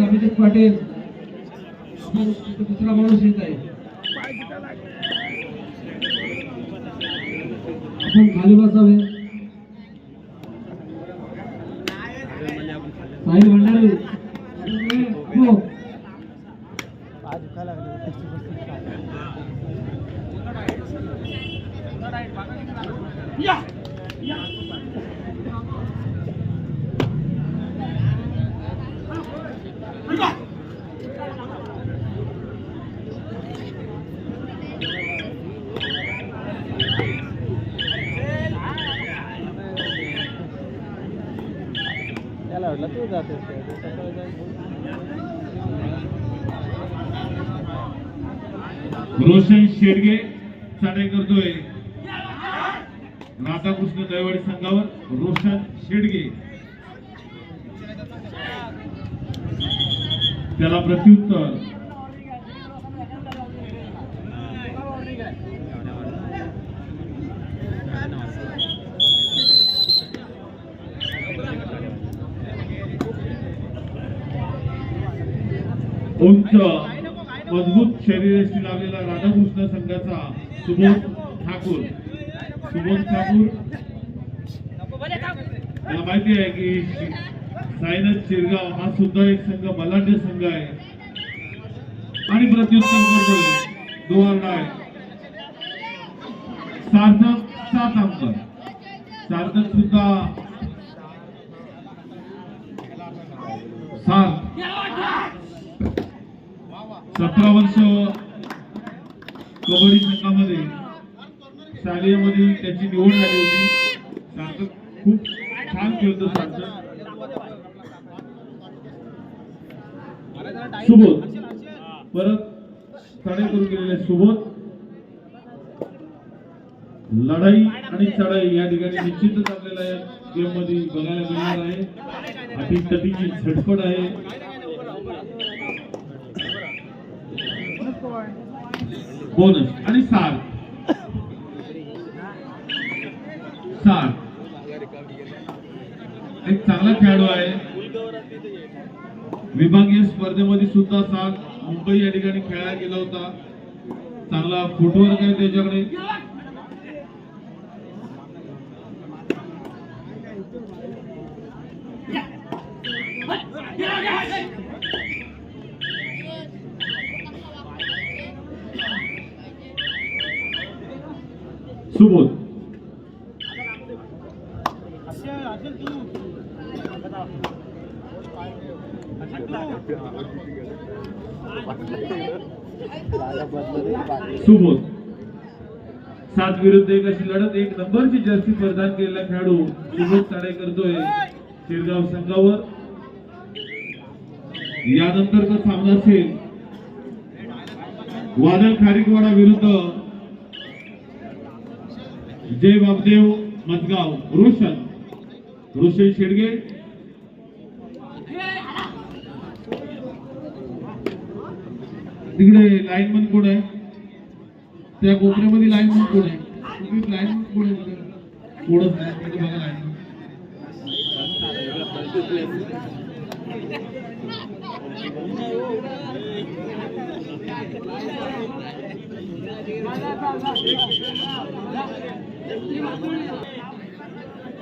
अभिजित पाटील दुसरा माणूस येत आहे. आपण खाली बसावे. साहिल भंडारी हो रोशन शेडगे साडे करतोय राधाकृष्ण दैवाडी संघावर. रोशन शेडगे त्याला प्रत्युत्तर. उंच मजबूत शरीराशी लागलेला राधाकृष्ण संघाचा सुबोध ठाकूर. मला माहिती आहे की साईनाथ शिरगाव हा सुद्धा एक संघ बलाढ्य संघ आहे आणि प्रत्युत्तर करतोय दुवारडाय. सार्थक 7 अंक. सार्थक सुद्धा 17 वर्ष कबड्डी संघामध्ये शालेयमध्ये त्याची निवड झाली होती. सार्थक खूप छान खेळतो. सार्थक सुबोध परत चढाई करून गेलेले सुबोध. लढाई आणि चढाई या ठिकाणी निश्चितच आपल्याला या गेम मध्ये बघायला मिळणार आहे. अटीतटीची झटपट आहे. बोनस आणि सार एक चांगला खेळाडू आहे. विभागीय स्पर्धेमध्ये सुद्धा सार मुंबई या ठिकाणी खेळायला गेला होता. चांगला फुटवर्क आहे त्याच्याकडे. सुबोध सुबोध 7 विरुद्ध 1 अशी लढत. 1 नंबरची जर्सी प्रदान केलेला खेळाडू सुबोध चढाई करतोय शिरगाव संघावर. यानंतरचा सामना असेल वादळ खारीकवाडा विरुद्ध जय बाबदेव मजगाव. रोशन शेडगे तिकडे लाईनमन कोण आहे? त्या कोपऱ्यामध्ये लाईनमन कोण आहे? लाईनमन कोण आहे? कोणच नाही तिकडे बघा लाईनमन.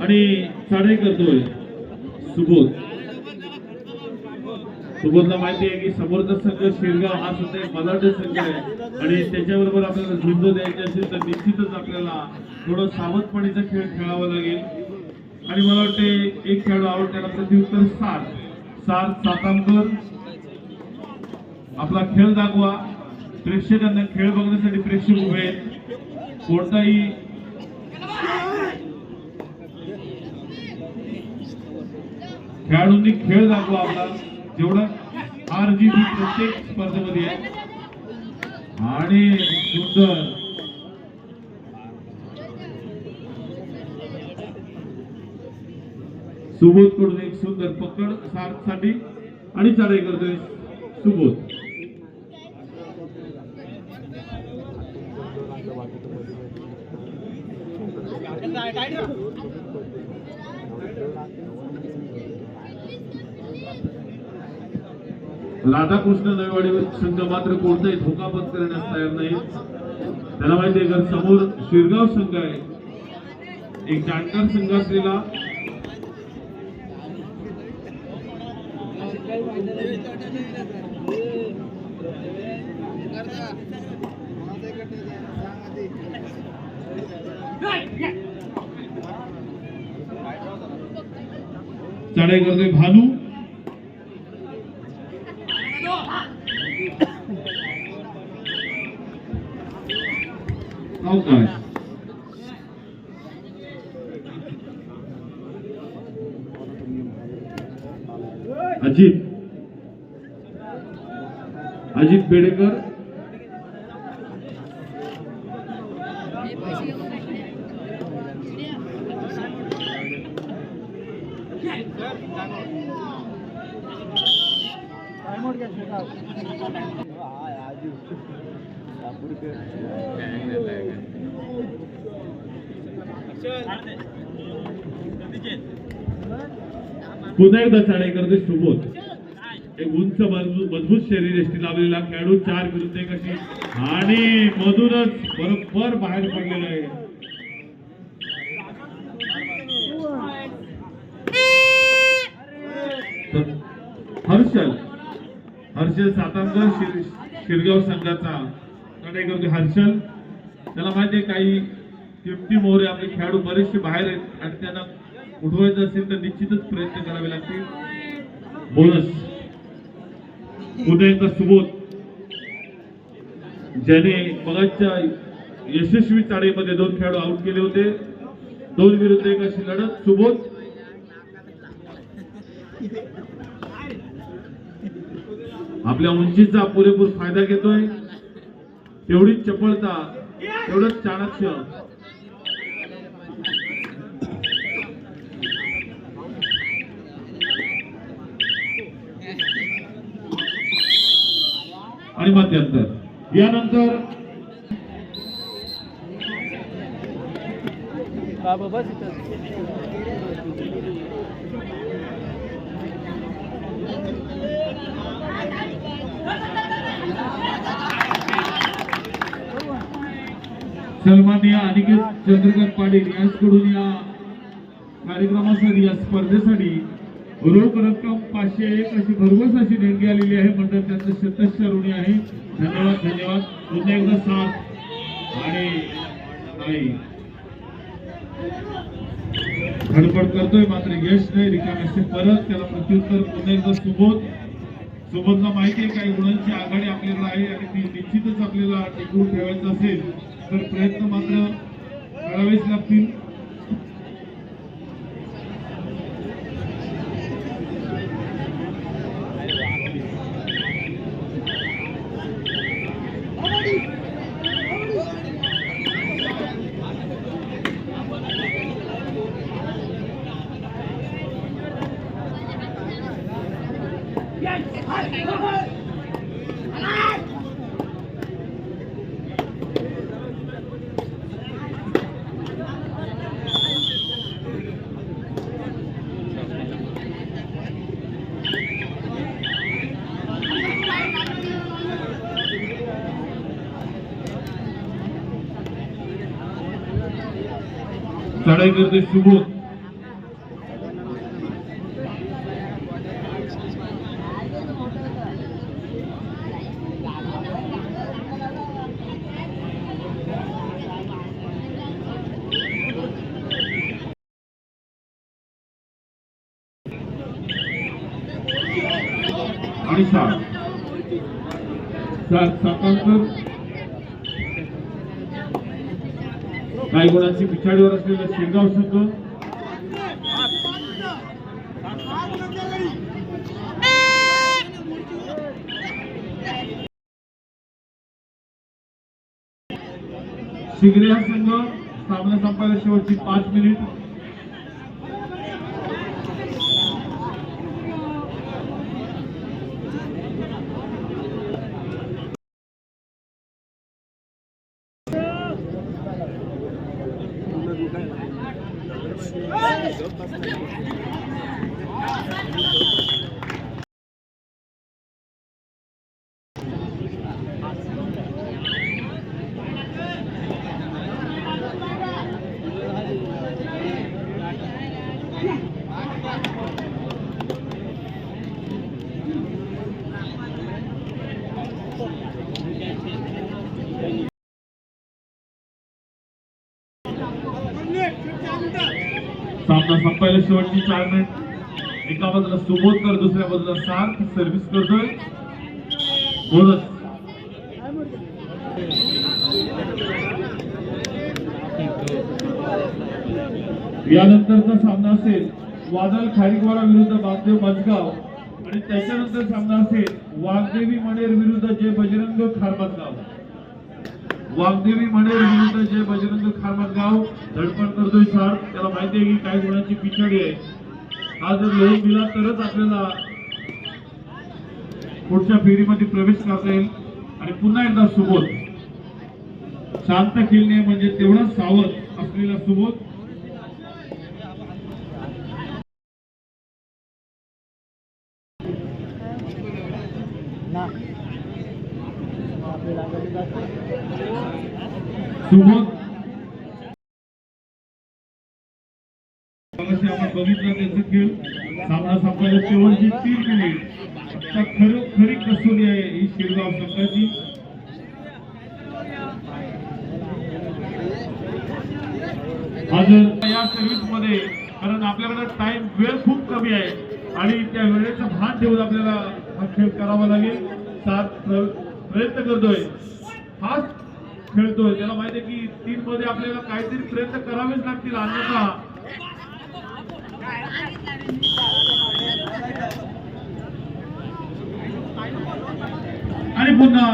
आणि चढाई करतोय सुबोधला माहिती आहे की समोरचा संघ शिरगाव हा सुद्धा एक बलाढ्य संघ आहे आणि त्याच्याबरोबर आपल्याला झुंज द्यायची असेल तर निश्चितच आपल्याला थोडं सावधपणीचा खेळ खेळावा लागेल. आणि मला वाटते एक खेळाडू आवड त्याला प्रत्युत्तर सातांकर. आपला खेळ दाखवा. प्रेक्षकांना खेळ बघण्यासाठी प्रेक्षक उभे आहेत. कोणताही खेळाडूंनी खेळ दाखवा आपला. जेवढा हार जीत ही प्रत्येक स्पर्धेमध्ये आहे. आणि सुंदर सुबोध कडून एक सुंदर पकड सार्थसाठी आणि चढाई करतोय सुबोध. राधाकृष्ण नळवाडी संघ मात्र कोणताही धोका पत्करण्यास तयार नाही. त्याला माहिती आहे का समोर शिरगाव संघ आहे, एक जाणकार संघ असलेला. चढाई करतोय भानू. अवकाश. अजित बेडेकर. पुन्हा एकदा चढाई करते सुबोध. एक उंच मजबूत शरीर यष्टी लावलेला खेळाडू 4 विरुद्ध 1 अशी आणि मधूनच बरोबर बाहेर पडलेला आहे. हर्षल सातारकर शिरगाव संघाचा चढाई करतोय हर्षल. त्याला माहिती आहे काही किमती मोहरे आपले खेळाडू बरेचसे बाहेर आहेत आणि त्यांना उठवायचं असेल तर निश्चितच प्रयत्न करावे लागतील. बोनस. पुन्हा एकदा सुबोध ज्याने मगाच्या यशस्वी चढाईमध्ये 2 खेळाडू आउट केले होते. 2 विरुद्ध 1 अशी लढत. सुबोध आपल्या उंचीचा पुरेपूर फायदा घेतोय. तेवढीच चपळता, तेवढंच चाणक्य. आणि मध्यंतर. यानंतर सन्माननीय अनिकेत चंद्रकांत पाटील यांच्याकडून या कार्यक्रमासाठी, या स्पर्धेसाठी रोख रक्कम 501 अशी भरघोस अशी देणगी आलेली आहे. मंडळ त्यांचं शतश ऋणी आहे. धन्यवाद धन्यवाद. पुन्हा एकदा साथ आणि धडपड करतोय मात्र यश नाही. रिकाम्याचे परत त्याला प्रत्युत्तर. पुन्हा एकदा सुबोधला माहिती आहे काही गुणांची आघाडी आपल्याला आहे आणि ती निश्चितच आपल्याला टिकवून ठेवायचं असेल तर प्रयत्न मात्र करावेच लागतील. चढाई करते सुबोध. आणि सातारकर काही गुणांची पिछाडीवर असलेला शिरगाव संघ. शिगरे हा संघ सामना संपायला शेवटची 5 मिनिट. सामना संपायला शेवटची 4 मिनिट. एका बाजूला सुबोध तर दुसऱ्या बाजूला सार्थ सर्व्हिस करतोय. बोनस यानंतरचा सामना असेल वादळ खारीकवाडा विरुद्ध बापदेव मजगाव आणि त्याच्यानंतर सामना असेल वाघदेवी मणेर विरुद्ध जय बजरंग खारमतगाव. वाघदेवी मणेर विरुद्ध जय बजरंग खारमतगाव. धडपड करतोय सार्थ. त्याला माहिती आहे की काही गुणांची पिछाडी आहे. हा जर लोन दिला तरच आपल्याला पुढच्या फेरीमध्ये प्रवेश करता येईल. आणि पुन्हा एकदा सुबोध शांत खेळणे म्हणजे तेवढा सावध असलेला सुबोध. सुबोध आपण बघितलं त्याचा खेळ. सामना संपायला शेवटची 3 मिनिट. आता खरी कसोटी आहे ही शिरगाव संघाची. या सर्व्हिस मध्ये कारण आपल्याकडे टाइम वेळ खूप कमी आहे आणि त्या वेळेचं भान ठेवून आपल्याला हा खेळ करावा लागेल. सार्थ प्रयत्न करतोय, फास्ट खेळतोय. त्याला माहिती आहे की 3 मध्ये आपल्याला काहीतरी प्रयत्न करावेच लागतील अन्यथा आणि पुन्हा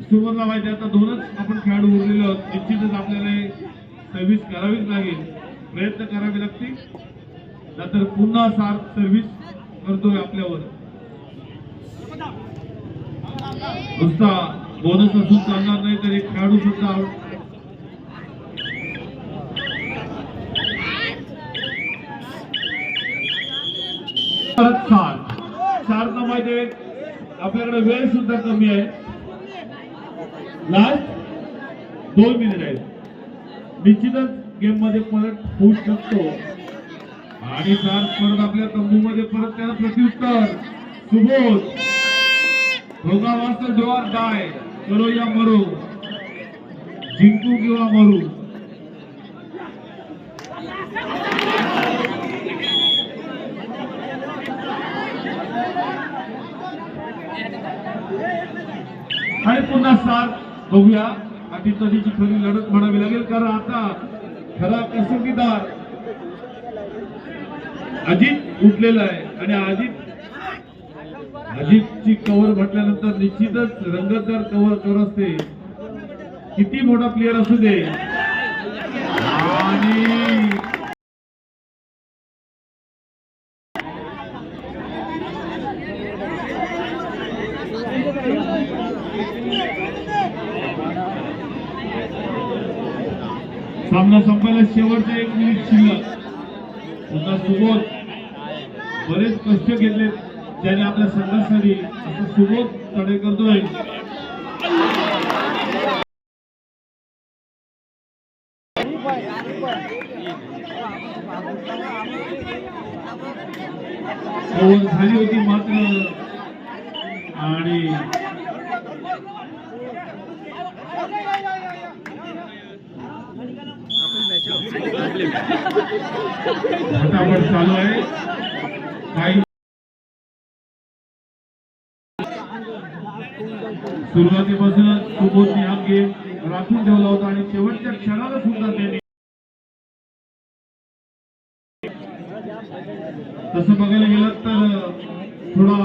सुबोधला माहिती आता 2च आपण खेळाडू उरलेले आहोत. निश्चितच आपल्याला सर्व्हिस करावीच लागेल, प्रयत्न करावे लागतील. नंतर पुन्हा सार्थ सर्व्हिस करतोय आपल्यावर. नुसता बोनस असून चालणार नाही तर एक खेळाडू सुद्धा सार्थ माहिती आहे आपल्याकडे वेळ सुद्धा कमी आहे. लास्ट 2 मिनिट आहेत. निश्चितच गेम मध्ये परत होऊ शकतो आणि सार्थ परत आपल्या तंबूमध्ये परत त्याला प्रत्युत्तर. सुबोध भोगा वाजता डोआर डाय करो या मरो, जिंकू किंवा मरू. आणि पुन्हा सार्थ बघूया. अटीतटीची खरी लढत म्हणावी लागेल कारण आता खरा कसोटीदार अजित उठलेला आहे आणि अजितची कव्हर म्हटल्यानंतर निश्चितच रंगतदार कव्हर असते. किती मोठा प्लेअर असू दे. आणि सामना संपायला शेवटचे 1 मिनिट शिल्लक. पुन्हा सुबोध बरेच कष्ट घेतले ज्याने आपल्या संघासाठी. असं सुबोध तडे करतोय. झाली होती मात्र आणि फटाफट चालू आहे. काही सुरुवातीपासून सुबोधने हा गेम राखून ठेवला होता आणि शेवटच्या क्षणाला सुद्धा त्यांनी तसं बघायला गेलं तर थोडा